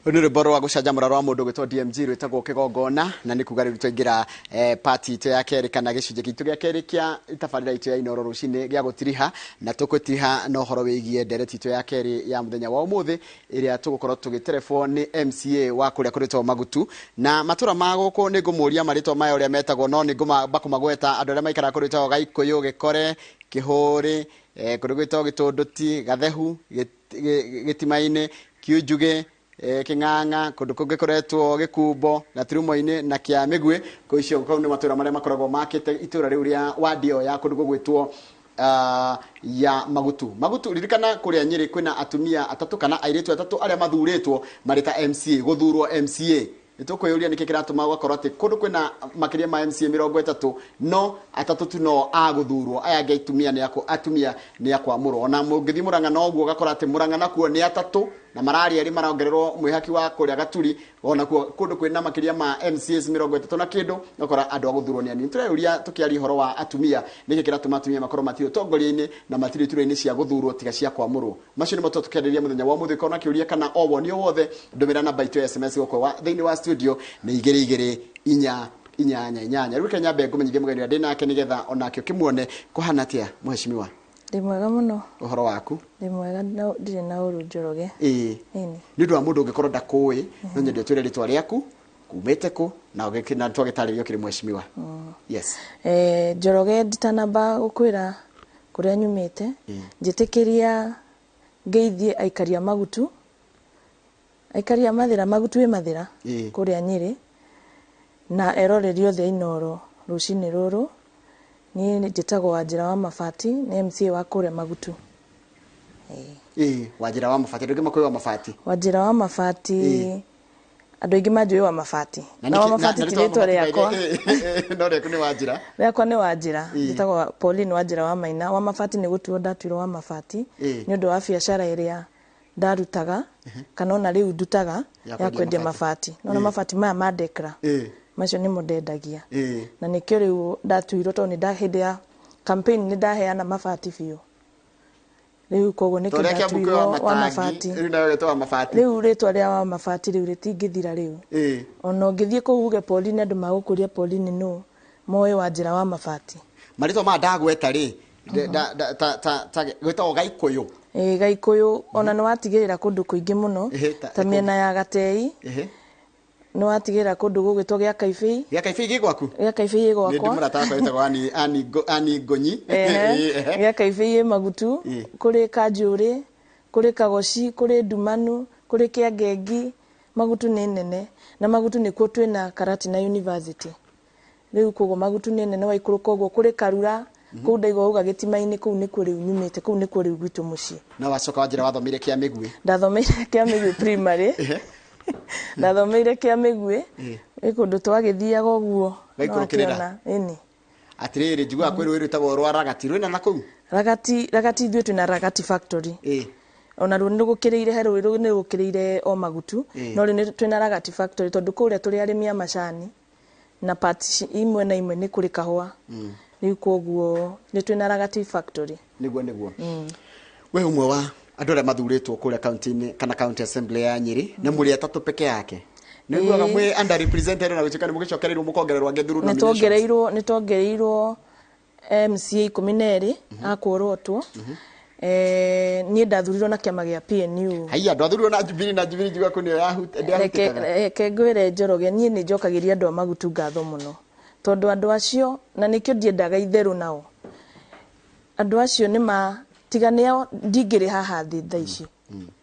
Nuri boro wa gucanjamura rwa mundu gwitwo DMG rwitagwo kigongona na ni kuga riu twaingira party itu ya keri kana gicunje gitu gia keri kia tabarira itu ya inoro rucine gia gutiriha na tukutiriha no horo wigie ndereti itu ya keri ya muthenya wa umuthi iria tugukorwo tugitelefoni MCA wa kuria kuritwo Magutu na matura maguko ni ngumuria maritwa maya uria metagwo no ni ngumba kumagweta andu aria maikara kuritwo Gaikuyu Gikore Kihuri kurigwitwo Gitunduti Gathehu Gitimaine Kiunjuge King'ang'a kundu kungikoretwo Gikumbo Gaturumo-ini na Kia Migwi ko icio ko ni matura maria makoragwo makite itura riu ria wadio ya kundu gugwitwo ya Magutu ririkana kuria Nyeri kwina atumia atatu kana airitu atatu aria mathuritwo marita MCA guthurwo MCA nitukwiyuria niki kiratuma gwakorwo ati kundu kwina makiria ma MCA 30 no atatu tu no aguthurwo aya ngeitumia ni atumia ni akwamurwo na mungithi Murang'a no guo gakora ati Murang'a nakuo ni atatu na marari eri marongererwo mwihaki wa kuria Gaturi ona kuo kundu kwina makiria ma MCAs 30 na kindu gakora andu aguthurwo ni ani tureyuria tukiari horo wa atumia niki kiratuma atumia makorwo matiro tongoria-ini na matiri tura-ini cia guthurwo tiga cia kwamurwo macio ni mato tukeriria muthenya wa muthi kona kiuria kana oboni wothe ndumira namba itu ya SMS goko wa thiini wa studio ni 2288 riu Kenya Bengo menyithie mugeni ndi nake nigetha onake kimuone kuhana atia mheshimiwa Ndi mwega muno uhoro waku ndi mwega ndire na uru Njoroge ni ndu wa mundu ungikorwo ndakui no nyende twire ritwa riaku kumete ku na ugikina twagitaririo kiri mheshimiwa yes Njoroge nditanamba gukwira kuria nyumite njitikiria ngeithie aikaria Magutu aikaria Magutu e mathira kuria Nyeri na erorerio the inoro rucini ruru ni njitagwo Wanjira wa mabati ni MCA wa kuria Magutu Wanjira wa mabati ndugi makoyo wa mabati Wanjira wa mabati andu ingi manjui wa mabati na wa mabati tiritwa riakwa no riaku ni Wanjira riakwa ni Wanjira njitagwo Pauline Wanjira wa maina wa mabati ni gutuo ndatuirwo wa mabati ni undu wa biacara iria ndarutaga kana ona riu ndutaga ya kwendia mabati no mabati maya mandekra macio ni mundendagia na nikio riu ndatuirwo to ni ndahinde ya campaign ni ndaheana mabati biu riu koguo ni kindatuirwo wa mabati riu nayo gitwa wa mabati riu ritwa ria wa mabati riu ritingithira riu ona ngithie kuuge Pauline andu magukuria Pauline no moyo Wanjira wa mabati maritwa ma ndagweta ri ta gwetagwo Gaikuyu Gaikuyu ona no watigirira kundu kuingi muno ta miena ya Gatei no watigirira kundu gugwitwo Gia Kaibii gigwaku Gia Kaibii gwakwa ni ndimurata kwa itagwo ani Ngonyi Gia Kaibii Magutu kuri Kanjuri kuri Kagoci kuri Ndumanu kuri Kiangengi Magutu ni nene na Magutu ni kuo twina Karatina University riu kogo Magutu ni nene wa ikuru kogo kuri Karura kuu ndaigo uga Gitimaine kuu ni kuri nyumite kuu ni kuri gwitu muci na wacoka Wanjira wathomire Kia Migwi ndathomeire Kia Migwi primary ndathomeire Kia Migwi ikundu twagithiaga uguo gaikurukirira atiriri njigua kwiru wirutagwo rwa Ragati rwina na kuu Ragati thwe twina Ragati factory ona ru ni gukireire heru ru ni gukireire o Magutu no ri ni twina Ragati factory tondu kuria turi arimia macani na parts imwe na imwe ni kuri kahua riu koguo ni twina Ragati factory niguo we umwe wa andu aria mathuritwo kuria county kana county assembly ya Nyeri na muri atatu peke yake niguo mwe under represented na gucika ni mugicokereirwo mukongererwa ngethuru na ni tongereirwo MCA 12 akorotwo ni ndathurirwo na kiama gia PNU haiya ndathurirwo na Jubilee njigua kuni ya ngwire Njoroge ni njokagiria andu a Magutu ngatho muno tondu andu acio na nikio ndiendaga itheru nao andu acio ni matiganeo ndingiri haha thi thaici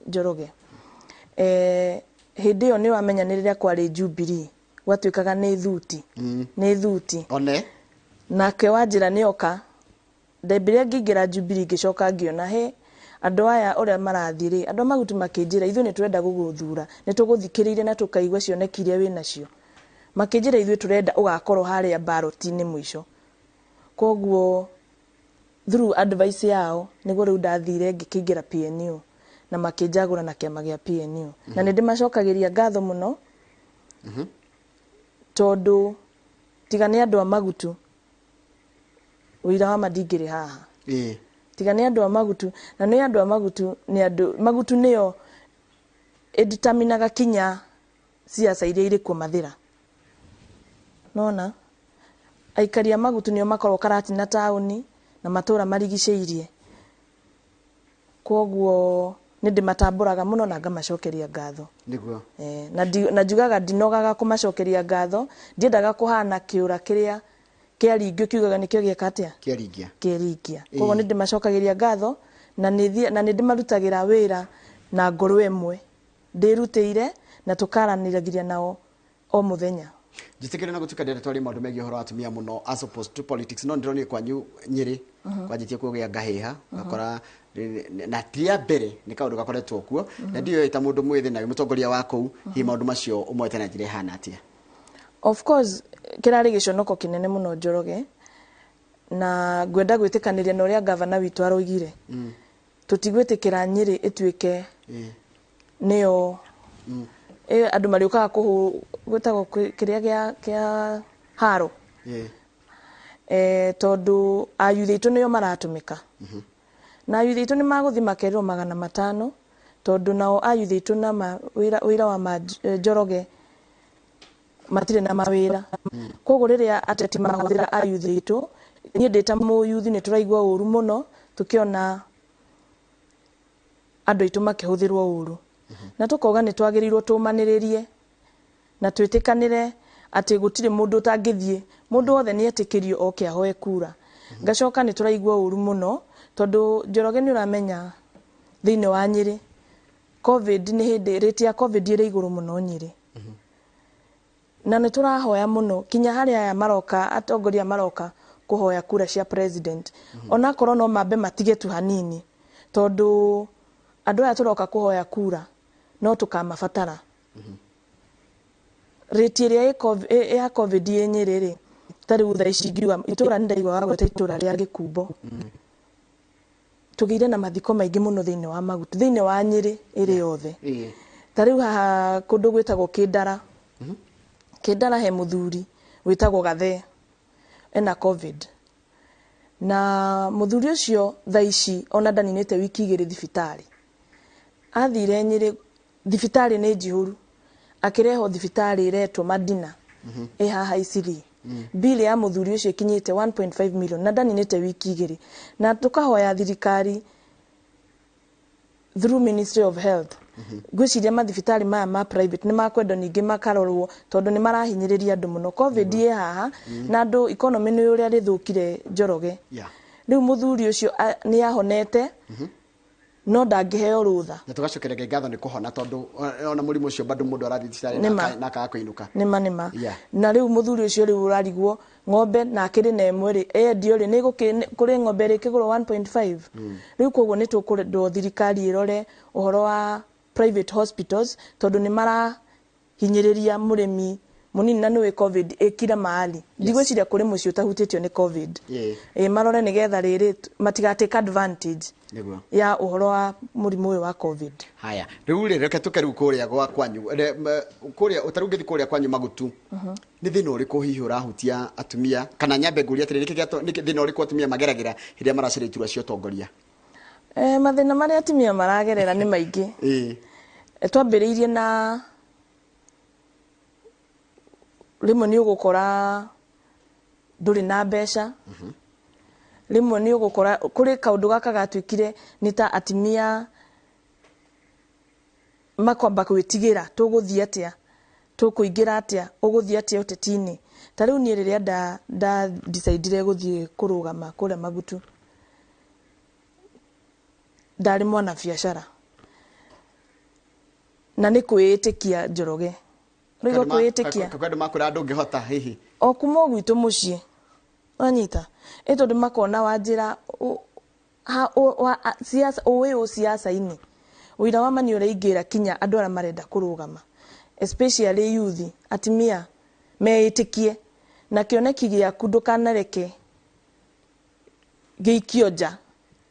Njoroge hindi yo ni wamenyaniriria kwari Jubilee gwatuikaga ni thuti one nake Wanjira ni oka ndebire ngingira Jubilee ngicoka ngiona he andu aya uria marathiri andu Magutu makinjira ithu ni turenda guguthura ni tuguthikiriire na tukaigwa cionekirie wina cio makinjira ithu turenda ugakorwo haria ballot-ini mwisho koguo through advice yao niguo riu ndathire ngikingira PNU na makinjagura na kiama gia PNU na ni ndimacokagiria ngatho muno tondu tigane andu a Magutu uira wa madingiri haha tigane andu a Magutu na ni andu a Magutu ni andu Magutu niyo determinaga kinya siasa iria iri kumathira nona aikaria Magutu nio makorwo karati na tauni na matura marigiceirie koguo nindi matamburaga muno na ngamacokeria ngatho niguo na njugaga ndinogaga kumacokeria ngatho ndiendaga kuhana kiura kiria kiaringio kiugaga nikio giekatia kiaringia koguo nindi macokagiria ngatho na nindi marutagira wira na ngoro imwe ndirutire na tukaraniragiria nao o muthenya jitikire na gutukadira twari maundu megi horo atumia muno as opposed to politics no ndironi kwanyu Nyeri kwajitie kugia ngahiha akora na tia mbere ni kaundu gakoretwo kuo na ndio ita mundu mwithi na mutongoria wako hi maundu macio umwete na njire hana atia of course kirari giconoko kinene muno Njoroge na gwenda gwitikaniria na uria governor witu aroigire tutigwitikira Nyeri ituike neo andu mariukaga gwetagwo kiria kia haro tondu ayuthi itu nio maratumika na ayuthi itu ni maguthi makerwo 500 tondu nao ayuthi itu na wira wa Njoroge matire na mawira koguo riria ateti mahuthira ayuthi itu ni ndeta muyuthi ni turaigwa uru muno tukiona andu itu makihuthirwo uru na tukoga ni twagirirwo tumaniririe na twitikanire ati gutire mundu utangithie mundu othe ni etikirio oke ahoe kura ngacoka ni turaigwa uru muno tondu Njoroge ni uramenya thiine wa Nyeri covid ni hindi rate ya covid iri iguru muno Nyeri na ni turahoya muno kinya haria aya maroka atongoria maroka kuhoya kura cia president ona korwo no mambe matige tu hanini tondu andu aya turoka kuhoya kura no tukamabatara rate iria ya covid Nyeri ri tari utha icingiwa itura ndaigwa wa gweta itura ria Gikumbo tugire na mathiko maingi muno thiine wa Magutu thiine wa Nyeri iri yothe tari haha kundu gwetagwo Kidara he muthuri witagwo Gathe ena covid na muthuri ucio thaici ona ndaninete wiki 2 thibitari athire Nyeri thibitari nĩnjihũru akireho thibitari iretwo Madina haha Isiri bili ya muthuri ucio ikinyite 1.5 million na ndaninete wiki 2 na tukahoya thirikari through Ministry of Health gwiciria mathibitari maya ma private ni makwenda ningi makarorwo tondu ni marahinyiriria andu muno covid haha na andu economy ni uria rithukire Njoroge riu muthuri ucio ni ahonete no ndangiheo rutha na tugacokerege ngatho ni kuhona tondu ona murimu ucio bado mundu arathi thibitari na kaga kuinuka nima na riu muthuri ucio riu urarigwo ng'ombe na akiri na emwe ri endio ri ni kuri ng'ombe ri kiguro 1.5 riu koguo ni tukurendo thirikari irore uhoro wa private hospitals tondu ni mara hinyiriria murimi munini na niwe covid ikira mahali ndigwiciria kuri mucio utahutitio ni covid marore nigetha riri matigate advantage ya uhoro wa murimu wa covid haya riu reke tukeru kuria gwa kwanyu kuria utarungithi kuria kwanyu Magutu ni thina uriku hihi urahutia atumia kana nyambe nguria atiriri thina uriku atumia mageragira hiria maracira itura cio tongoria mathina maria atumia maragerera ni maingi twambiriirie na rimwe ni ugukora nduri na mbeca rimwe ni ugukora kuri kaundu gaka gatwikire ni ta atimia makwamba gwitigira tuguthia atia tukuingira atia uguthia atia utetini tariu ni riria da decide guthie kurugama kule Magutu ndari mwana biashara na ni kwitikia Njoroge rigo kwitikia kwenda makura andu ngihota hihi o kuma gwitu mucii anyita tondu makona Wanjira siasa o siasa ini wira wa mani uraingira kinya andu ara marenda kurugama especially youth atimia meitikie na kioneki giaku ndukanareke giikioja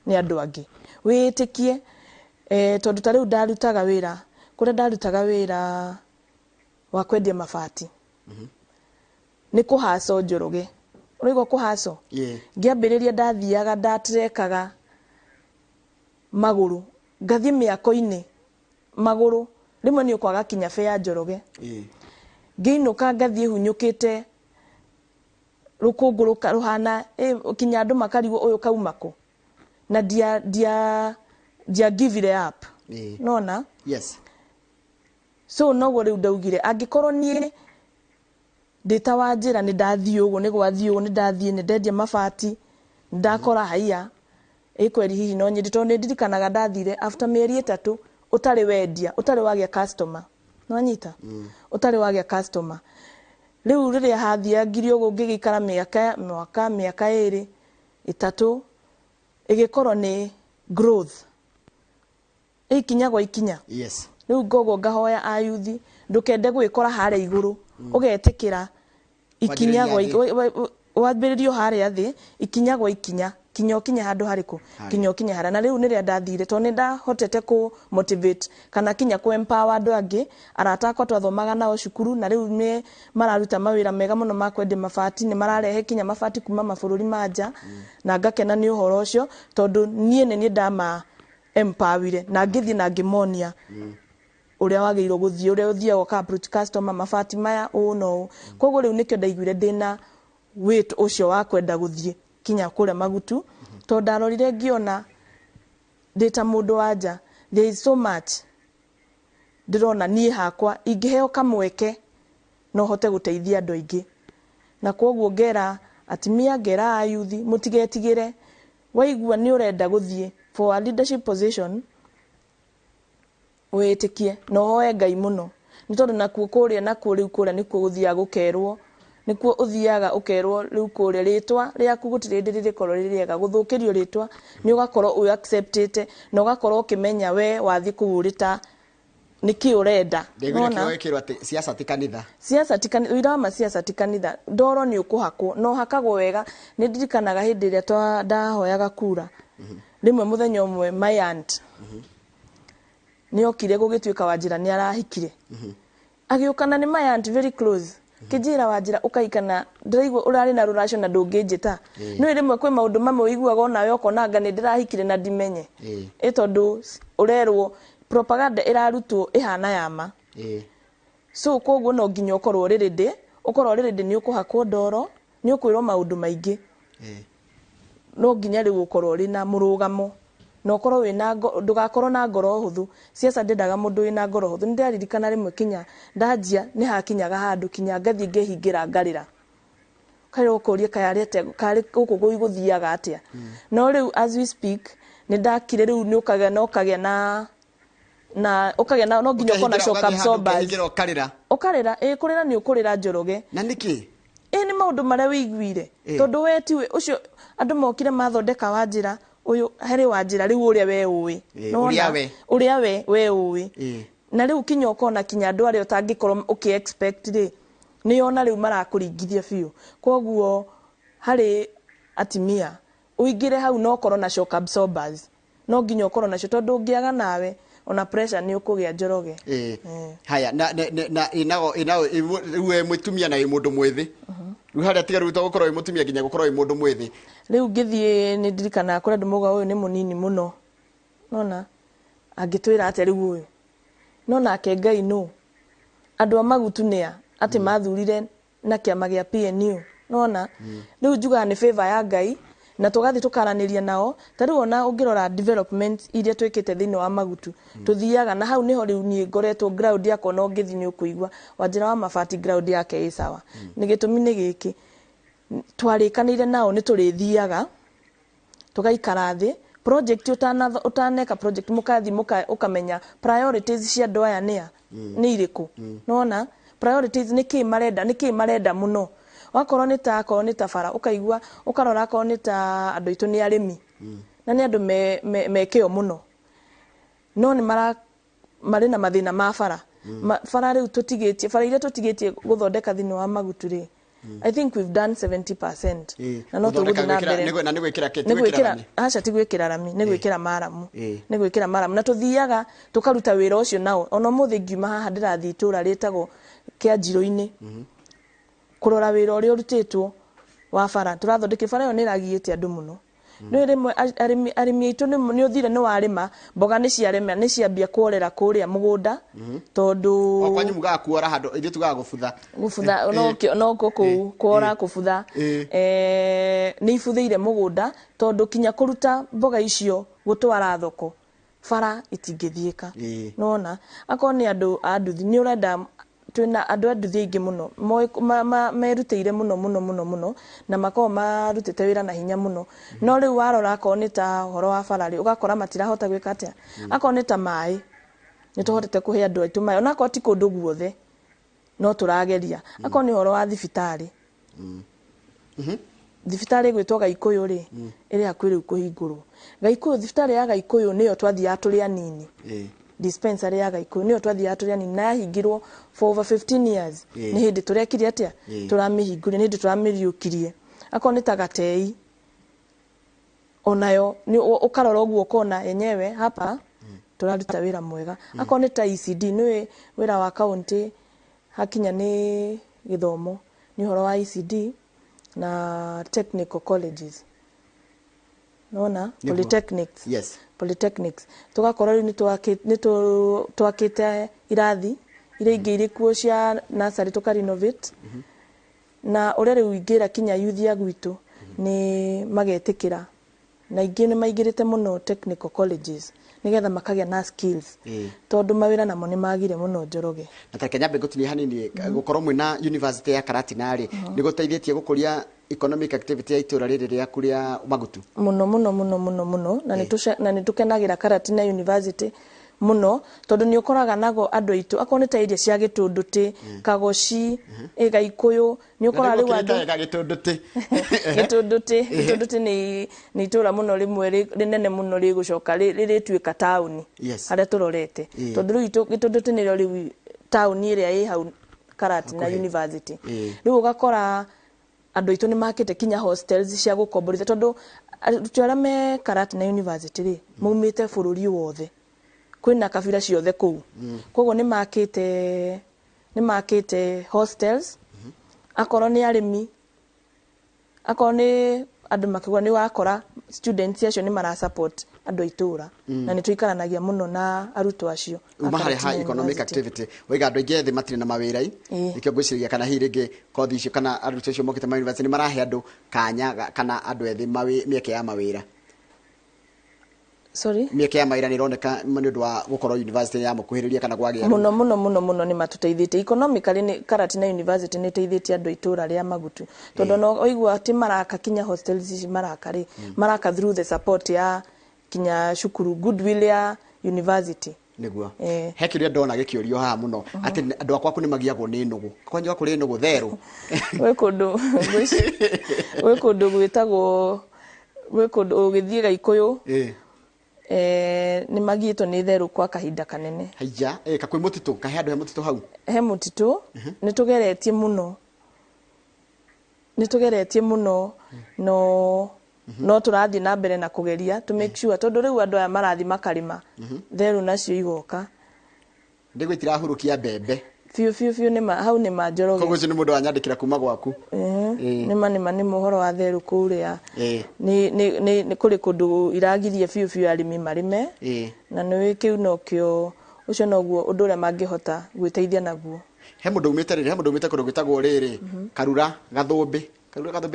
ni andu angi witikie tondu tariu ndarutaga wira kuria ndarutaga wira wa kwendia mabati ni kuhaso Njoroge urigo kuhaso ngiambiriria ndathiaga ndatirekaga maguru ngathi miako-ini maguru rimwe ni ukwaga kinya fe ya Njoroge ngiinuka ngathie hunyukite rukunguruka ruhana kinya andu makarigwo uyu kaumako na dia give it up nona yes so no riu ndaugire angikorwo nie ndita Wanjira ni ndathie uguo ni gwathie uguo ni ndathie ni ndendia mabati ndakora haiya ikweri hihi no nyiri to ni ndirikanaga ndathire after mieri 3 utari wendia utari wagia customer no nyita utari wagia customer riu riria hathia ngiri uguo ngigikara miaka 2 3 igikorwo ni growth ikinya gwa ikinya yes riu gogo ngahoya ayuthi ndukende gwikora hare iguru ugetikira ikinya gwa wambiririo hare athi ikinya gwa ikinya kinya handu hariku kinya hara na riu niria ndathire to ni ndahotete ku motivate kana kinya ku empower andu angi aratakwa twathomaga nao cukuru na riu ni mararuta mawira mega muno makwende mabati ni mararehe kinya mabati kuma mabururi manja na ngakena ni uhoro ucio tondu nie ni ndama empower na ngithie na ngimonia uria wageiro guthie uria uthiaga ka approach customer mabati maya no koguo riu nikyo ndaiguire ndina wait ucio wa kwenda guthie kinya kure Magutu to ndarorire ngiona ndita mundu wanja there is so much ndirona nie hakwa ingiheo kamweke no hote guteithia andu aingi na koguo ngera atimia ngera ayuthi mutigetigire waigua ni urenda guthie for a leadership position wetikie no hoye Ngai muno ni tondu nakuo kuria nakuo riu kuria nikuo guthia gukerwo nikuo uthiaga ukerwo riu kuria ritwa riaku gutirindirire korwo ririega guthukirio ritwa ni ugakorwo u accepted na ugakorwo ukimenya we wathi kuurita niki urenda nona wekirwo ati siasa ti kanitha wira ma siasa ti kanitha ndoro ni ukuhakwo no hakagwo wega ni ndirikanaga hindi ria twa ndahoyaga kura rimwe muthenya umwe my aunt ni okire gugituika Wanjira ni arahikire agiukana ni my aunt very close kijira Wanjira ukaikana ndiraigwa urari na rurasho na ndungijita no rimwe kwi maundu mamwe uiguaga nawe ukonanga ni ndirahikire na ndimenye tondu urerwo propaganda irarutwo ihana yama so koguo no nginya ukorwo rĩrĩndĩ ni ukuhakwo ndoro ni ukwirwo maundu maingi no nginya riu ukorwo ri na murugamo no ukorwo wina ndugakorwo na ngoro huthu siasa ndendaga mundu wina ngoro huthu ndirarikana rimwe kinya ndanjia ni hakinyaga handu kinya ngathie ngehingira ngarira kairo ukoria kayarete kari guku guiguthiaga atia no riu as we speak ni ndakire riu ni ukagea no nginya kona shock absorbers ukarira kurira ni ukurira Njoroge na niki ni maundu maria wiguire tondu wetiwe ucio andu mokire mathondeka Wanjira uyu hari Wanjira riu uria we uwi uria we uwi na riu kinya ukona kinya andu aria utangikorwo ukiexpect ri ni ona riu marakuringithia biu koguo hari atimia uingire hau no korwo na shock absorbers no nginya ukorwo nacio tondu ungiaga nawe ona pressure ni ukugia Njoroge haya na inago we mutumia na mundu mwithi riu haria tiga riu gukorwo i mutumia nginya gukorwo i mundu mwithi riu ngithie ni ndirikana kuri ndumuga uyu ni munini muno nona angitwira ate riu uyu nona ke Ngai no andu a Magutu nia ati mathurire na kiama gia PNU nona riu njuga ni favor ya Ngai na tugathi tukaraniria nao tari ona ungirora development iria twikite thini wa Magutu tuthiaga na hau niho riu nie ngoretwo ground yako no ngithi ni ukuigwa Wanjira wa mabati ground yake i sawa ni gitumi ni giki twarikanire nao ni turithiaga tugaikara thi project utaneka project mukathi ukamenya priorities cia andu aya ni iriku nona priorities niki marenda muno wakorwo ni ta bara ukaigwa ukarora ko ni ta andu itu ni arimi na ni andu mekeo muno no ni mari na mathina ma bara riu tutigitie bara ile tutigitie guthondeka thini wa Magutu ri I think we've done 70% na no tuguthi na mbere na ni gwikira acha ti gwikira rami ni gwikira maramu na tuthiaga tukaruta wira ucio nao ona muthi ngiuma haha ndirathi itura ritagwo kia Njiro-ini kurora wira uria urutitwo wa bara turathondeke bara yo ni ragiite andu muno no rimwe arimi aitu ni uthire ni warima mboga ni ciarema ni ciambia kuorera kuria mugunda tondu okwanyu mugaga kuora handu ithu tugaga gufutha no kuora kufutha ni ifuthiire mugunda tondu kinya kuruta mboga icio gutwara thoko fara itingithieka nona akoni anduthi ni urenda twina andu anduthi ingi muno meruteire muno na makao marutite wira na hinya muno no riu warora akoni ta horo wa farari ugakora matirahota gwika atia akoni ta mai ni tuhotete kuhe andu aitu mai ona koti kundu guothe no turageria akoni horo wa thibitari thibitari gwitwo Gaikuyu ri iri hakuhi riu kuhingurwo Gaikuyu thibitari ya Gaikuyu niyo twathia turi anini dispensary ya Gaikuyu niyo twathia turi anini na yahingirwo for over 15 years ni hindi turekire atia turamihingure ni hindi turamiriukirie akoni ta Gatei onayo ni ukarora uguo kona yenyewe hapa turaruta wira mwega akoni ta ECD ni wira wa county hakinya ni githomo ni horo wa ECD na technical colleges nona polytechnics polytechnics tugakorwo ni twakite irathi ire ingi iri kuo cia nursery tuka renovate na urere uingira kinya youth ya gwitu ni magetikira na ingi ni maigirite muno technical colleges nigetha makagia na skills tondu mawira namo ni magire muno Njoroge na ta Kenya begotini hanini gukorwo mwina university ya Karatinari ni guteithietie gukuria economic activity ya itura riri ria kuria Magutu muno na nitukenagira Karatina University muno tondu ni ukoraga nago andu aitu akoni ta iria cia Gitunduti Kagoci Gaikuyu ni ukora riu andu Gitunduti ni itura muno rimwe rinene muno rigucoka rirituika town haria turorete tondu riu Gitunduti ni riu town iria i hau Karatina University riu ugakora andu aitu ni makite kinya hostels cia gukomborithia tondu tuara me Karatina University ri mumite bururi wothe kwina kabira ciothe kuu koguo ni makite hostels akoro ni arimi akoro ni andu makigwa ni wakora students acio ni mara support andu itura na ni tuikaranagia muno na arutwo acio umahare high economic activity waiga andu ingi ethi matire na mawira ikio gwiciria kana hiringi kothi icio kana arutwo acio mokite ma university ni marahe andu kanya kana andu ethi mieke ya mawira mieke ya mawira ni roneka ni undu wa gukorwo university ya mukuhiriria kana gwagia muno ni matuteithite economically ni Karatina University ni teithite andu itura ria Magutu tondu no oigwa ti maraka kinya hostels maraka through the support ya kinya shukuru goodwill ya university niguo hekiria ndona gikiorio haha muno ati andu akwa ni magiagwo ni nugu kwanja kuri nugu theru we kundu gwitagwo we kundu ugithie Gaikuyu ni magito ni theru kwa kahinda kanene haija kakwi mutitu kahe andu he mutitu hau he mutitu ni tugeretie muno no turathi na mbere na kugeria to make sure tondu riu andu aya marathi makarima theru nacio igoka ndigwitira hurukia mbembe fiu ni hau ni Njoroge koguo ni mundu anyandikira kuma gwaku ni muhoro wa theru kuria ni kuri kundu iragirie fiu arimi marime na ni wikiu no kio ucio noguo undu ria mangihota gwiteithia naguo he mundu umite kundu gwitagwo riri Karura Gathumbi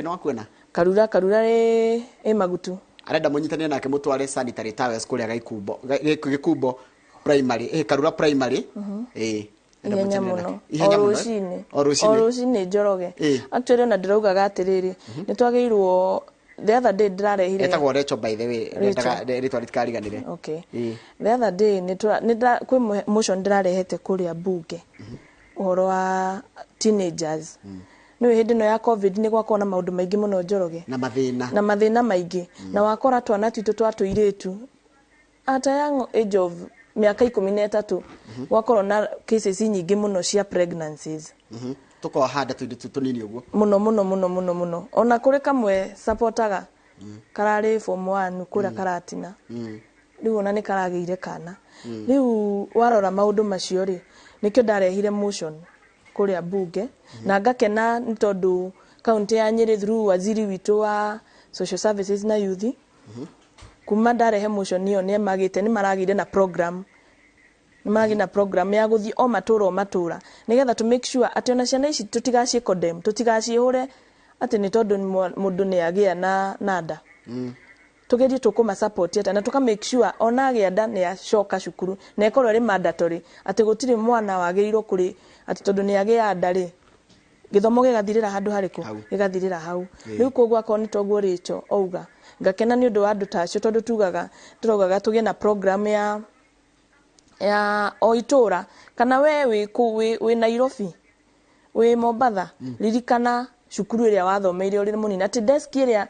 no wakwena Karura e Magutu arenda munyitane nake mutware sanitary towels kuria Gikumbo primary Karura primary ihenya muno orucini Njoroge actually na ndirauga gatiriri ni twageirwo the other day ndirarehire etagwo Recho by the way ritwa ritkariganire the other day ni kwi motion ndirarehete kuria bunge uhoro wa teenagers no hindi no ya covid ni gwakona na maundu maingi muno Njoroge na mathina maingi na wakora twana twitu twatuiretu at a young age of miaka 13 wakorwo na cases nyingi muno cia pregnancies tuko hada tunini uguo muno ona kuri kamwe supportaga karari form 1 kura Karatina riu ona ni karageire kana riu warora maundu macio ri nikio ndarehire motion kuria bunge na ngakena ni tondu county ya Nyeri through waziri witu wa social services na youth kuma ndarehe motion iyo nĩ magĩte nĩ maragire na program ya guthi o matura nigetha to make sure ati ona ciana ici tutigacie condemn tutigacihure ati ni tondu mundu ni agia na nda tugerie tukuma support ata na tuka make sure ona agia nda ni acoka cukuru na ikorwo ri mandatory ati gutiri mwana wagirirwo kuri ati tondu ni agia nda ri githomo gigathirira handu hariku gigathirira hau riu koguo akoni toguo richo ouga ngakena ni undu wa andu tacio tondu turogaga tugie na program ya oitura kana we wi Nairobi we Mombasa ririkana cukuru iria wathomeire uri munini ati desk iria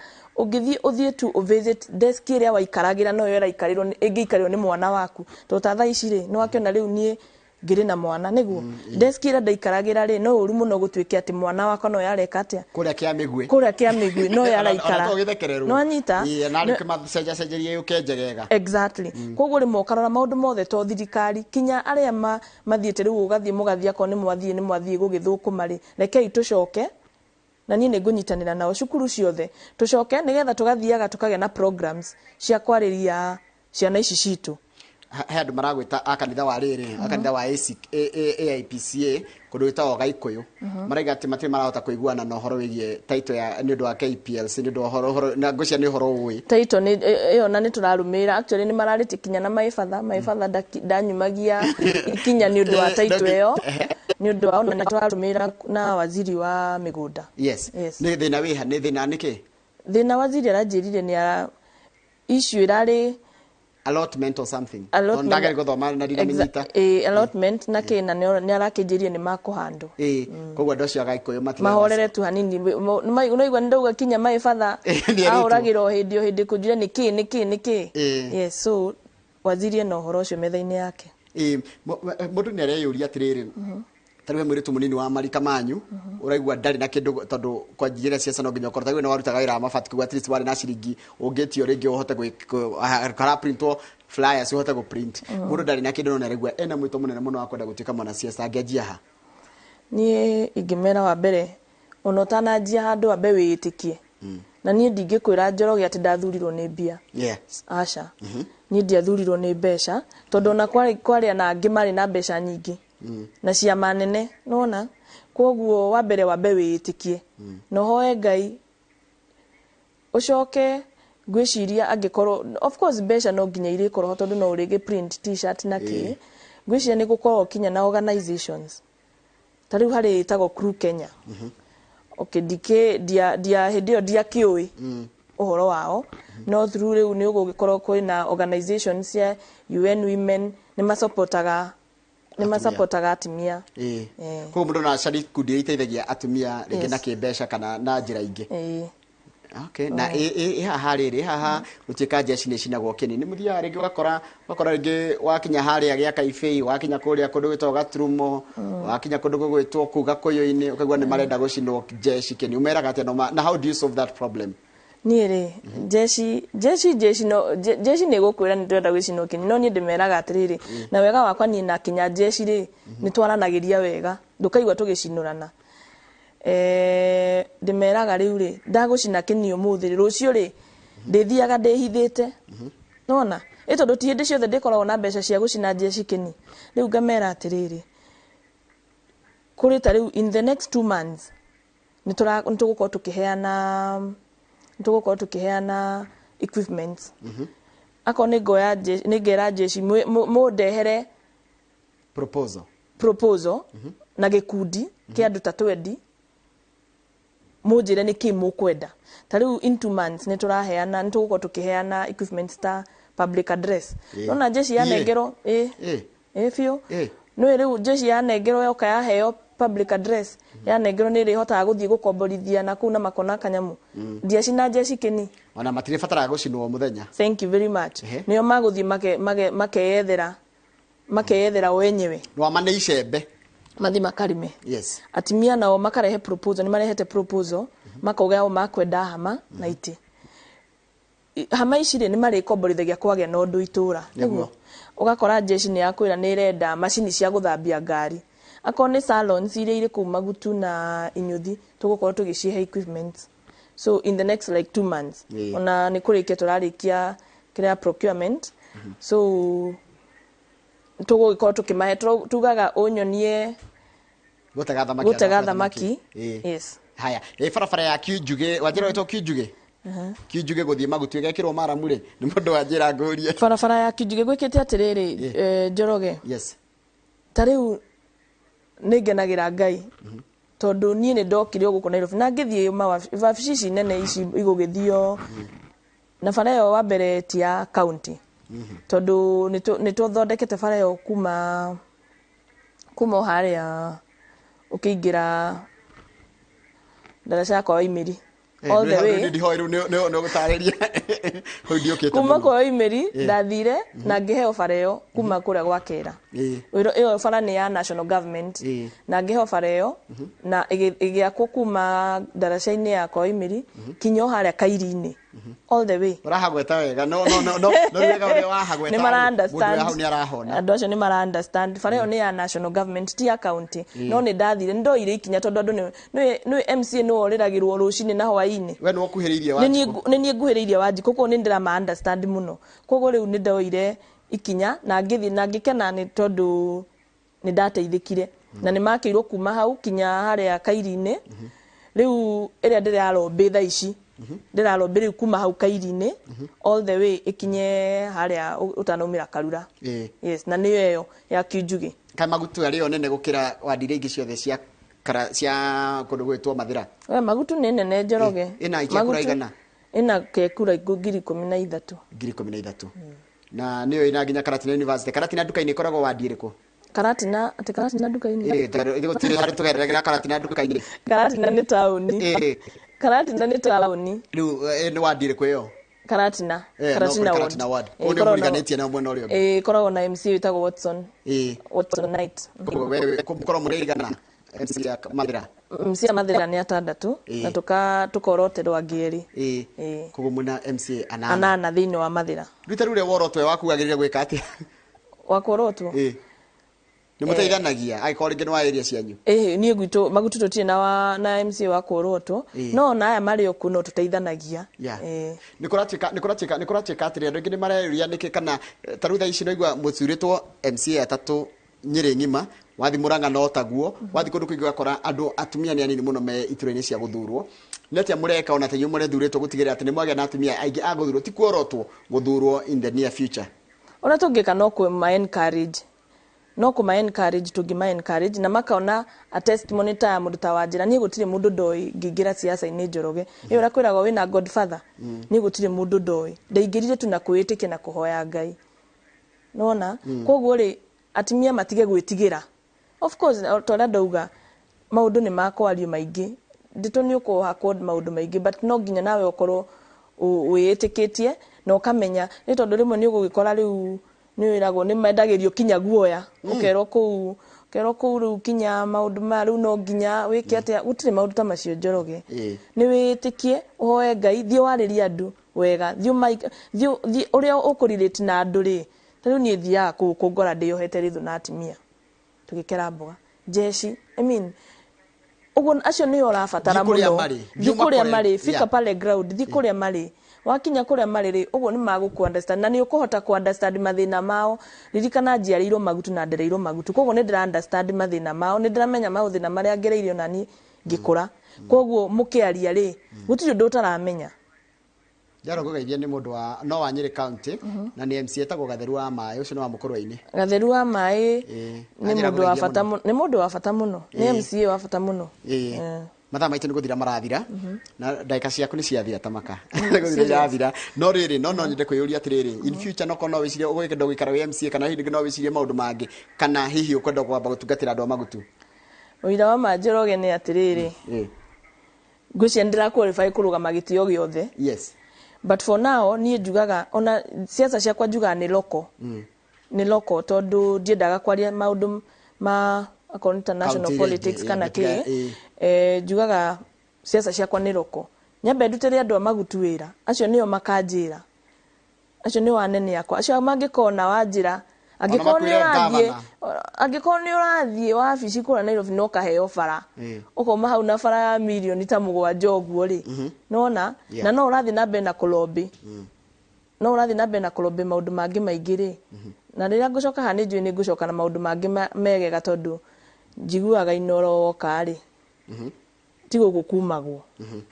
uthie tu visit desk iria waikaragira no yo iraikarirwo ingikarirwo ni mwana waku to tatha ici ri no akiona riu nie ngiri na mwana niguo desk iria ndaikaragira ri no uri muno gutwike ati mwana wako no yareka atia kuria kia migwi no yaraikara no anyita na cenjerie yukenjegega exactly koguo ri mokarora maundu mothe to thirikari kinya aria mathiete riu ugathie ko ni mwathie gugithukuma ri rekei tucoke na nie ngunyitanira nao cukuru ciothe tucoke nigetha tugathiaga tukagea na programs cia kwariria ciana ici citu he andu maragwita akanitha wa riri akanitha wa AIPCA kundu witagwo Gaikuyu maraiga ati matiri marahota kuiguana na uhoro wigie title ya ni undu wa KPLC ni undu wa uhoro na ngucia ni uhoro ui title ni iyo na ni turarumira actually ni mararitikinya na maifadha ndanyumagia ikinya ni undu wa title iyo ni undu wa na turarumira na waziri wa migunda yes ni thina wiha ni thina niki thina waziri aranjirire ni issue irari allotment or something ndagari guthoma na ndina minyita allotment na kina ni arakijirie ni makuhando koguo andu acio Agaikuyu mahorere tu hanini no igwa ndauga kinya maifadha ahoragirwo hindi kujire niki yes so waziri no horo ucio methaini yake mundu ni areyuria atiriri tariwe mwiritu munini wa marika manyu uraigwa ndari na kindu tondu kwa njira cia no nginya ukorwo na warutaga wira mabati ku at least wari na ciringi ungitio ringi uhote kara printwo flyers uhote go print mundu ndari na kindu no araigwa ena mwito munene muno wa kwenda gutuika mwana cia angeanjia ha nie ingimera wa mbere onotana njia handu ambe witikie na nie ndingikwira njoroge ati ndathurirwo ni mbia aca nie ndiathurirwo ni mbeca tondu na kwari na angi mari na mbeca nyingi na ciama nene nona koguo wa mbere witikie no hoe Ngai ucoke gwiciria angikorwo of course mbeca no nginya iri korwo tondu no urige print t-shirt na ki gwiciria ni gukorwo kinya na organizations tariu hari itago crew Kenya okay dia hindio dia kioi uhoro wao no through riu ni ugugikorwo kwina organizations ya UN Women ni masapotaga atumia ko mundu na shari kundi iteithagia atumia ringi na kibesha kana na njira ingi okay na haha gutika jeshi ni cinagwo kinini muthia ringi wakora ringi wakinya haria gya Kaibei wakinya kuria kundu gwitwo Gaturumo wakinya kundu gwitwo kuga Koyo-ini ukagwa ni marenda gucinwo jeshi kini umeraga ati na how do you solve that problem niere jeshi ni gukwira ni twenda gwicino kini no ni ndimeraga atiriri na wega wakwa ni na kinya jeshi ri ni twaranagiria wega ndukaigwa tugicinurana ndimeraga riu ri ndagucina kini umuthi rucio ri ndithiaga ndihithite nona ito nduti hindi ciothe ndikoragwo na mbeca cia gucina jeshi kini riu ngamera atiriri kuri ta riu in the next 2 months nitugukorwo tukiheana equipments ako ningera jeshi mundehere proposal na gikundi kia andu ta 20 mujire ni ki mukwenda tariu in 2 months nituraheana nitugukorwo tukiheana equipments ta public address nona jeshi ya nengero fio no riu jeshi ya nengero yoka ya heo public address ya nengero ni rihota guthie gukomborithia na kuna makona kanyamu jeshi na jeshi kini ona matire fatara gucinwo muthenya thank you very much niyo maguthie makeyethera wenyewe no amane icembe mathi makarime yes atimia nao makarehe proposal ni marehete proposal makauga o makwenda hama na iti hama icire ni marikomborithagia kwage na undu itura niguo ugakora jeshi ni yakwira ni renda machine cia guthambia ngari akone salons iria iri ku Magutu na Inyuthi tugukorwo tugicihe equipments so in the next like 2 months ona nĩ kũrĩkia tũrarĩkia kĩrĩa procurement so tũgũgĩkorwo tũkĩmahe tugaga ũnyonie gũtega thamaki yes haya barabara ya Kiunjuge Wanjira wetwo Kiunjuge Kiunjuge gũthiĩ Magutu ĩgekĩrwo maramu rĩ nĩ mũndũ Wanjira ngũrie barabara ya Kiunjuge gwĩkĩte atĩrĩrĩ Njoroge yes tarĩu nĩngenagĩra Ngai tondũ niĩ nĩ ndokire gũkũ Nairobi na ngĩthiĩ wabici nene ici igũgĩthio na bara ĩyo wa mbere ti ya county tondũ nĩ tũthondekete bara ĩyo kuma harĩa ũkĩingĩra ndaraca kwa Imeri all the way kuma kwa Imeri ndathire na ngĩheo bara ĩyo kuma kũrĩa gwa Kera ĩyo bara nĩ ya national government na ngĩheo bara ĩyo na ĩgĩakwo kuma ndaraca-inĩ ya kwa Imeri kinya harĩa Kairi-inĩ all the way urahagweta wega no wega ule wahagweta nĩ mara understand hau nĩ arahona andũ acio nĩ mara understand bara ĩyo nĩ ya national government ti ya county no nĩ ndathire ndoire ikinya tondũ andũ nĩ MCA nĩ worĩragĩrwo rũcinĩ na hwaĩ-inĩ we nĩ ũkuhĩrĩirie Wanjikũ nĩ niĩ nguhĩrĩirie Wanjikũ koguo nĩ ndĩrama understand mũno koguo rĩu nĩ ndoire ikinya na ngĩthiĩ na ngĩkena nĩ tondũ nĩ ndateithĩkire na nĩ makĩirwo kuma hau kinya harĩa Kairi-inĩ rĩu ĩrĩa ndĩrarombe thaa ici ndĩrarombe rĩu kuma hau Kairi-inĩ all the way ikinye harĩa utanaumĩra Karura yes na nĩyo ĩyo ya Kiunjuge Magutu arĩyo nene gũkĩra Wanjira ingĩ ciothe cia kũndũ gwĩtwo Mathira Magutu nĩ nene Njoroge ĩna ikũra igana ĩna kekura 13,000 na nĩyo ĩna nginya Karatina University Karatina nduka-inĩ ĩkoragwo wadi ĩrĩkũ Karatina nduka-inĩ tũgeragĩra Karatina nduka-inĩ Karatina nĩ taũni Karatina nĩ taũni rĩu nĩ wadi ĩrĩkũ ĩyo Karatina ward ũrĩganĩtie na mwena ũrĩa ũngĩ ĩkoragwo na MCA wĩtagwo Watson Knight kũkorwo mũrĩigana MCA Mathira nĩ 6 na tũkoroterwo angĩ erĩ koguo mũna MCA anana thĩinĩ wa Mathira rita rĩu worotwo wakuagĩrĩria gwĩka atĩa wakorotwo nĩ mũteithanagia agĩkorwo rĩngĩ nĩ wa area cianyu niĩ gwitũ Magutu tũtirĩ na MCA wakorotwo no na aya marĩ okuo no tũteithanagia nĩ kũratuĩka atĩrĩ andũ aingĩ nĩ mareyũria nĩkĩ kana ta rĩu thaa ici noigua mũcurĩtwo MCA atatũ Nyeri ng'ima wathi Murang'a no taguo wathi kũndũ kũingĩ ũgakora andũ atumia nĩ anini mũno me iturwa-inĩ cia gũthurwo nĩ atĩa mũreka ona ta inyuĩ mũrethurĩtwo gũtigĩrĩra atĩ nĩ mwagĩa na atumia aingĩ a gũthurwo ti kuorotwo gũthurwo in the near future ona tũngĩka no kuma encourage tũngĩma encourage na makaona a testimony ta mũndũ ta Wanjira niĩ gũtirĩ mũndũ ndoĩ ngĩingĩra siasa-inĩ Njoroge ĩyo ũrakwĩragwo wĩna godfather niĩ gũtirĩ mũndũ ndoĩ ndaingĩrire tu na kwĩĩtĩkia na kũhoya Ngai nona koguo rĩ atumia matige gwĩtigĩra of course tondũ ndauga maũndũ nĩ makwario maingĩ ndito nĩ ũkũhakwo maũndũ maingĩ but no nginya nawe ũkorwo wĩĩtĩkĩtie na ũkamenya nĩ tondũ rĩmwe nĩ ũgũgĩkora rĩu nĩ wĩragwo nĩ mendagĩrio kinya guoya ũkerwo kũu rĩu kinya maũndũ ma rĩu no nginya wĩke atĩa gũtirĩ maũndũ ta macio Njoroge nĩ wĩĩtĩkie ũhoe Ngai thiĩ warĩria andũ wega thiĩ ũrĩa ũkũrirĩti na andũ rĩ rĩu niĩ thiaga kũngora ndĩohete ritho na atumia tũgĩkera mboga jeshi ũguo acio nĩo ũrabatara mũno thiĩ kũrĩa marĩ fika pale ground thiĩ kũrĩa marĩ wakinya kũrĩa marĩ rĩ ũguo nĩ magũkũ understand na nĩ ũkũhota ku understand mathĩna mao ririkana njiarĩirwo Magutu na ndereirwo Magutu koguo nĩ ndĩra understand mathĩna mao nĩ ndĩramenya mathĩna marĩa ngereire ona niĩ ngĩkũra koguo mũkĩaria rĩ gũtirĩ ũndũ ũtaramenya Nĩ mũndũ wa Nyeri county na nĩ MCA etagwo Gatheru wa Maĩ ũcio nĩ wa Mũkũrwa-inĩ Gatheru wa Maĩ nĩ mũndũ wa bata mũno nĩ MCA wa bata mũno mathaa maitũ nĩ gũthira marathira na ndagĩka ciaku nĩ ciathira tamaka gũthira irathira no rĩrĩ no nyende kwĩyũria atĩrĩrĩ in future no kono wĩcirie ũgwĩkenda gũikara wĩ MCA kana hihi no wĩcirie maũndũ mangĩ kana hihi ũkwenda kwamba gũtungatĩra andũ a Magutu ũira wa Njoroge nĩ atĩrĩrĩ ngwĩciria ndĩraqualify kũrũgama gĩtĩo gĩothe but for now niĩ njugaga ona siasa ciakwa njugaga nĩ loko tondũ ndiendaga kwaria maũndũ ma international politics kana njugaga siasa ciakwa nĩ loko nyambe ndutĩre andũ a Magutu wĩra acio nĩo makanjĩra acio nĩ wanene yakwa acio mangĩkona Wanjira Angĩkorwo nĩ ũrathiĩ wabici kũrĩa Nairobi no kaheo bara ũkoma hau na bara ya milioni ta 7 ũguo rĩ nona na no ũrathiĩ na mbere na kũlobby maũndũ mangĩ maingĩ rĩ na rĩrĩa ngũcoka haha nĩ njũĩ nĩ ngũcoka na maũndũ mangĩ megega tondũ njiguaga inoro karĩ tigo gũkumagwo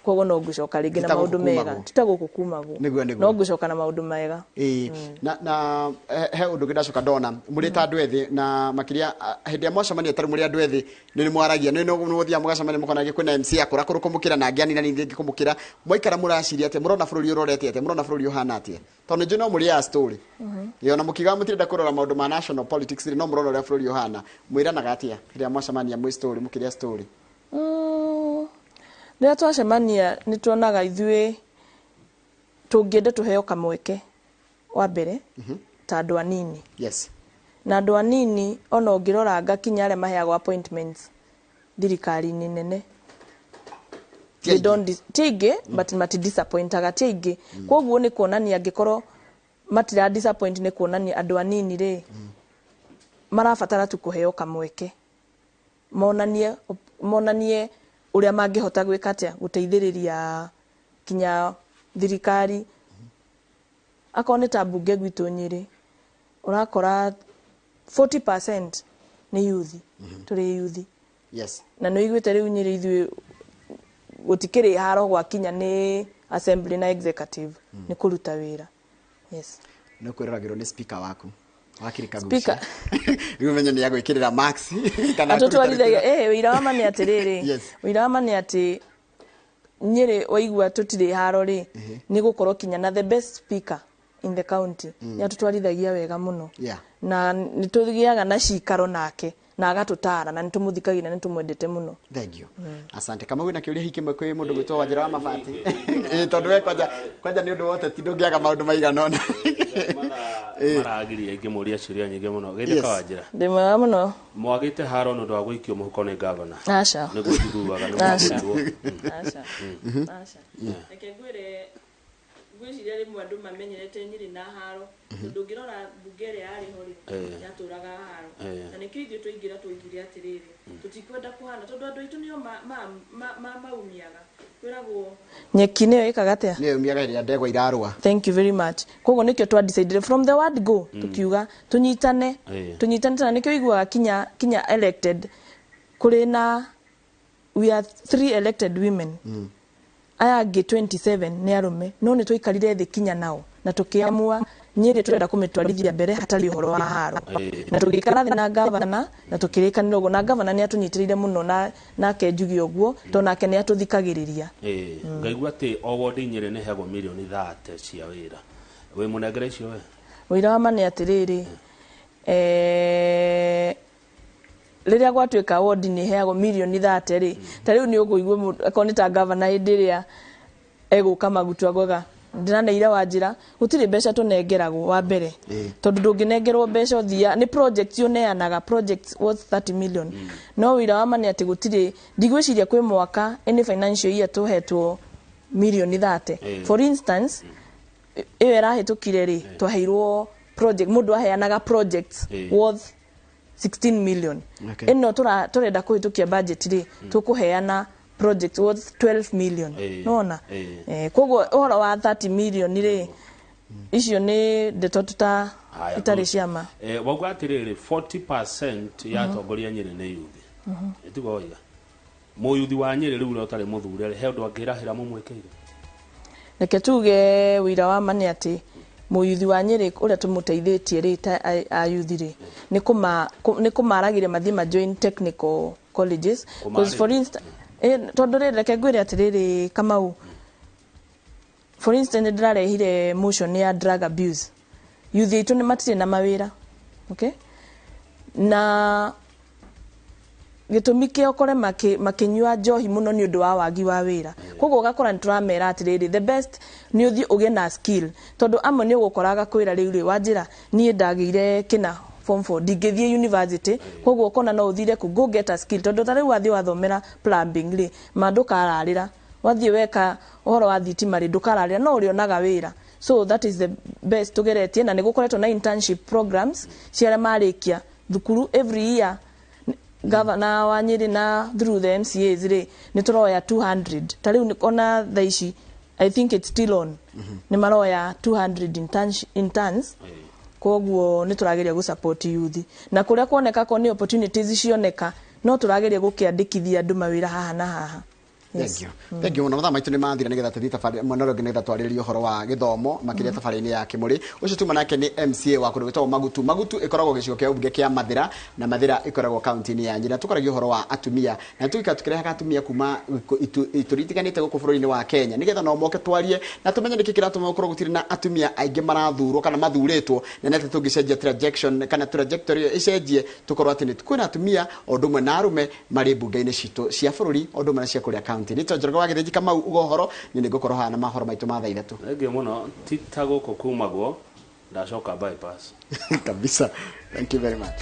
koguo no ngũcoka rĩngĩ na maũndũ mega titagũkũ kumagwo no ngũcoka na maũndũ mega na he ũndũ ngĩdacoka ndona mũrĩ ta andũ ethĩ na makĩria hĩndĩ ya mwacemania tarĩ mũrĩ andũ ethĩ nĩ mwaragia nĩ gũthiya mũgacemania mũkona kwĩna MCA akũra kũmũkĩra na angĩ anini na ningĩ kũmũkĩra mwaikara mũraciria atĩa mũrona bũrũri ũrorete atĩa mũrona bũrũri ũhana atĩa tondũ njũ no mũrĩ ya story yona mũkiga mũtirenda kũrora maũndũ ma national politics no mũrona ũrĩa bũrũri ũhana mwĩranaga atĩa hĩndĩ ya mwacemania mwĩ story mũkĩria story rĩrĩa twacemania nĩ tuonaga ithuĩ tũngĩenda tũheo kamweke wa mbere ta andũ anini na andũ anini ona ũngĩrora ngakinya arĩa maheagwo appointments thirikari-inĩ nene tiaingĩ but matidisappointaga tiaingĩ koguo nĩ kuonania angĩkorwo matira disappoint nĩ kuonania andũ anini rĩ marabatara tu kũheo kamweke monanie ũrĩa mangĩhota gwĩka atĩa gũteithĩrĩria kinya thirikari akorwo nĩ ta mbunge gwitũ Nyeri ũrakora 40% nĩ youth tũrĩ youth na nĩ iguĩte rĩu Nyeri ithuĩ gũtikĩrĩ haro gwakinya nĩ assembly na executive nĩ kũruta wĩra no kwĩroragĩrwo nĩ speaker waku wakirika gucia rĩu menye nĩ agwĩkĩrĩra max kana atũtwarithagia wĩra wa mane atĩrĩrĩ wĩra wa mane atĩ Nyeri waigua tũtirĩ haro rĩ nĩ gũkorwo kinya na the best speaker in the county nĩ atũtwarithagia wega mũno na nĩ tũgĩaga na cikaro nake na agatũtara na nĩ tũmũthikagĩra nĩ tũmwendete mũno thank you asante kama wĩna kĩũria hiki mwe kwĩ mũndũ gwĩtwo Wanjira wa mabati tondũ we kwanja nĩ ũndũ wote ti ndũngĩaga maũndũ maigana ona maragiria ingĩmũria ciũria nyingĩ mũno gĩthĩka Wanjira ndĩ mwega mũno mwagĩte haro nĩ ũndũ wa gũikio mũhuko nĩ gavana aca nĩguo njiguaga nĩ mwagĩtwo aca reke ngwĩre ngwĩciria rĩmwe andũ mamenyerete Nyeri na haro tondũ ũngĩrora mbunge ĩrĩa yarĩ ho rĩ yatũraga haro na nĩkĩo ithuĩ twaingĩra twaugire atĩrĩrĩ tũtikwenda kũhana tondũ andũ aitũ nĩo maumiaga kwĩragwo nyeki nĩyo ĩkaga atĩa nĩyo yumiaga rĩrĩa ndegwa irarũa thank you very much koguo nĩkĩo twa decide from the word go tukiuga tunyitane tana nĩkĩo iguaga kinya elected kũrĩ na we are 3 elected women aya angĩ 27 nĩ arũme no nĩ tũikarire thĩ kinya nao na tũkĩamua Nyeri tũrenda kũmĩtwarithia mbere hatarĩ ũhoro wa haro na tũgĩikara thĩ na gavana na tũkĩrĩkanĩra ũguo na gavana nĩ atũnyitĩrĩire mũno nake njugi ũguo tondũ nake nĩ atũthikagĩrĩria ngaigua atĩ o wodi Nyeri nĩ heagwo milioni 30 cia wĩra wĩ mũnengere icio we wĩra wa mane atĩrĩrĩ rĩrĩa gwatuĩka wodi nĩ heagwo milioni 30 rĩ ta rĩu nĩ ũkũigua akorwo nĩ ta gavana hĩndĩ ĩrĩa egũka Magutu agoga ndĩraneire Wanjira gũtirĩ mbeca tũnengeragwo wa mbere tondũ ndũngĩnengerwo mbeca ũthia nĩ project yoneanaga project worth 30 million no wĩra wa mane atĩ gũtirĩ ndigwĩciria kwĩ mwaka any financial year tũhetwo milioni 30 for instance ĩyo ĩrahĩtũkire rĩ twaheirwo project mũndũ aheanaga projects worth 16 million ĩno tũrenda kũhĩtũkia budget rĩ tũkũheana project worth 12 million nona koguo ũhoro wa 30 million rĩ icio nĩ ndeto itarĩ ciama wauga atĩrĩrĩ 40% ya atongoria Nyeri nĩ youth ĩtigo oiga mũyuthi wa Nyeri rĩu ũrĩa ũtarĩ mũthure he ũndũ angĩrahĩra mũmwĩkĩire reke tuge wĩra wa mane atĩ mũyuthi wa Nyeri ũrĩa tũmũteithĩtie rĩ ta ayuthi rĩ nĩ kũmaragĩre mathiĩ ma join technical colleges because for instance tondũ rĩ reke ngwĩre atĩrĩrĩ Kamau for instance ndĩrarehire motion ya drug abuse youth aitũ nĩ matirĩ na mawĩra okay na gĩtũmi kĩa ũkore makĩnyua njohi mũno nĩ ũndũ wa wagi wa wĩra koguo ũgakora nĩ tũramera atĩrĩrĩ the best nĩ ũthiĩ ũgĩe na skill tondũ amwe nĩ ũgũkoraga kwĩra rĩu rĩ Wanjira niĩ ndagĩire kĩna form 4 ndingĩthiĩ university koguo ũkona no ũthire ku go get a skill tondũ ta rĩu wathiĩ wathomera plumbing rĩ ma ndũkararĩra wathiĩ weka ũhoro wa thitima rĩ ndũkararĩra no ũrĩonaga wĩra so that is the best tugeretie na nigukoretwo na internship programs ciara marikia thukuru every year governor wa Nyeri na through the MCAs ri nituroya 200 tariu ona thaici I think it's still on ni maroya 200 interns koguo niturageria gu support youth na kuria kuoneka ko ni opportunities cioneka no turageria gukiandikithia andu mawira haha na haha. Thank you. Thank you. Mathaa maitu ni mathira nigetha tuthii tafari monoro nginya twaririe uhoro wa githomo makiria tafari-ini ya Kimuri. Ucio tuma nake ni MCA wa kundu gwitagwo Magutu. Magutu ikoragwo gicigo kia ubunge kia Mathira na Mathira ikoragwo county-ini ya Nyeri. Tukaragia uhoro wa atumia na tuika tukirehaga atumia kuma ituritiganite guku bururi-ini wa Kenya nigetha no moke twarie na tumenye niki kiratuma gukorwo gutiri na atumia aingi marathurwo kana mathuritwo na nete tungicenjia trajectory kana trajectory icenjie tukorwo ati ni kwina atumia odumwe na arume mari bunge-ini citu cia bururi odumwe na cia kuria nito njorgo wa githiji kama ugohoro ni ngukoro hana mahoro maitu ma thaa 3 ege muno titago ko kumagwo ndacoka bypass kabisa. Thank you very much.